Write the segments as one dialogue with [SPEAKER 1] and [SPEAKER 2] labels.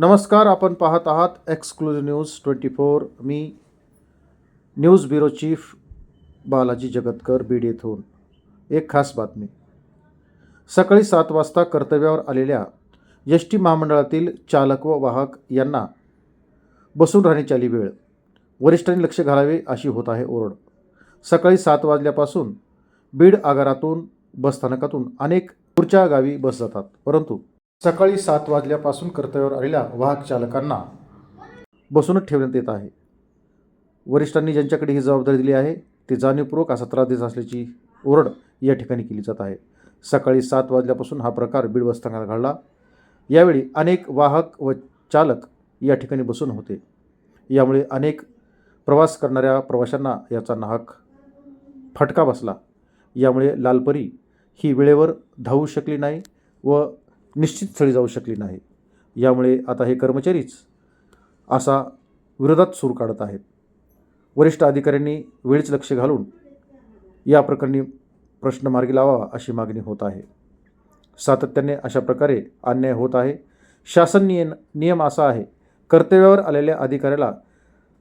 [SPEAKER 1] नमस्कार, आपण पाहत आहात एक्सक्लुझिव्ह न्यूज 24। मी news bureau chief Balaji जगतकर, Beed येथून एक खास बातमी। सकाळी 7 वाजता कर्तव्यावर आलेल्या एस टी महामंडळातील चालक व वाहक यांना बसून राहण्याची आली वेळ। वरिष्ठांनी लक्ष घालावे अशी होत आहे ओरड। सकाळी 7 वाजल्यापासून बीड आगारातून बसस्थानकातून अनेक दूरच्या गावी बस जातात, परंतु सकाळी 7 वाजल्यापासून कर्तव्यावर आलेल्या वाहक चालकांना बसूनच ठेवण्यात येत आहे। वरिष्ठांनी ज्यांच्याकडे ही जबाबदारी दिली आहे ते जाणीवपूर्वक असा त्रास देत असल्याची ओरड या ठिकाणी केली जात आहे। सकाळी 7 वाजल्यापासून हा प्रकार बीड बसस्थानकात घडला। यावेळी अनेक वाहक व चालक या ठिकाणी बसून होते। यामुळे अनेक प्रवास करणाऱ्या प्रवाशांना याचा नाहक फटका बसला। यामुळे लालपरी ही वेळेवर धावू शकली नाही व निश्चित स्थळी जाऊ शकली नाही। यामुळे आता हे कर्मचारीच असा विरोधात सूर काढत आहेत। वरिष्ठ अधिकाऱ्यांनी वेळीच लक्ष घालून या प्रकरणी प्रश्न मार्गी लावावा अशी मागणी होत आहे। सातत्याने अशा प्रकारे अन्याय होत आहे। शासन नियम असा आहे, कर्तव्यावर आलेल्या अधिकाऱ्याला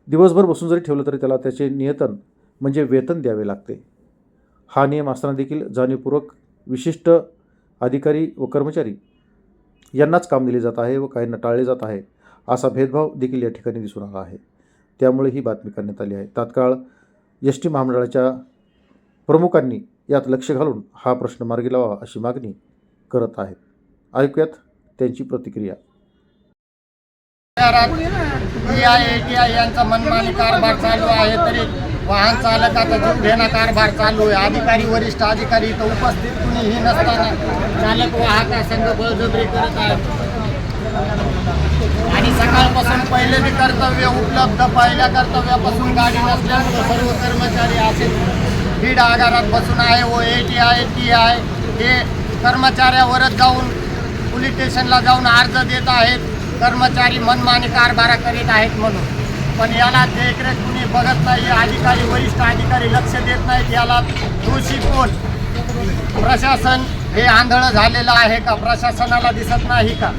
[SPEAKER 1] दिवसभर बसून जरी ठेवलं तरी त्याला त्याचे नियतन म्हणजे वेतन द्यावे लागते। हा नियम असताना देखील जाणीवपूर्वक विशिष्ट अधिकारी व कर्मचारी यांनाच काम दिले जात आहे व काहींना टाळले जात आहे, असा भेदभाव देखील या ठिकाणी दिसून आला आहे। त्यामुळे ही बातमी करण्यात आली आहे। तात्काळ एस टी महामंडळाच्या प्रमुखांनी यात लक्ष घालून हा प्रश्न मार्गी लावावा अशी मागणी करत आहेत। ऐकूयात त्यांची प्रतिक्रिया।
[SPEAKER 2] ATI यांचा मनमानी कारभार चालू आहे, तरी वाहन चालकाचा जीव घेणा कारभार चालू आहे। अधिकारी, वरिष्ठ अधिकारी इथं उपस्थित कुणीही नसताना चालक वाहकासंग बळजबरी करत आहेत आणि सकाळपासून पहिले बी कर्तव्य उपलब्ध, पहिल्या कर्तव्यापासून गाडी नसल्यामुळे सर्व कर्मचारी असे बीड आगारात बसून आहे व ATI TI हे कर्मचाऱ्यावरच जाऊन पोलीस स्टेशनला जाऊन अर्ज देत आहेत। कर्मचारी मनमानी कारभार करीत आहेत म्हणून, पण याला देखरेख कुणी बघत नाही। अधिकारी, वरिष्ठ अधिकारी लक्ष देत नाहीत। याला दोषी कोण? प्रशासन हे आंधळ झालेलं आहे का? प्रशासनाला दिसत नाही का?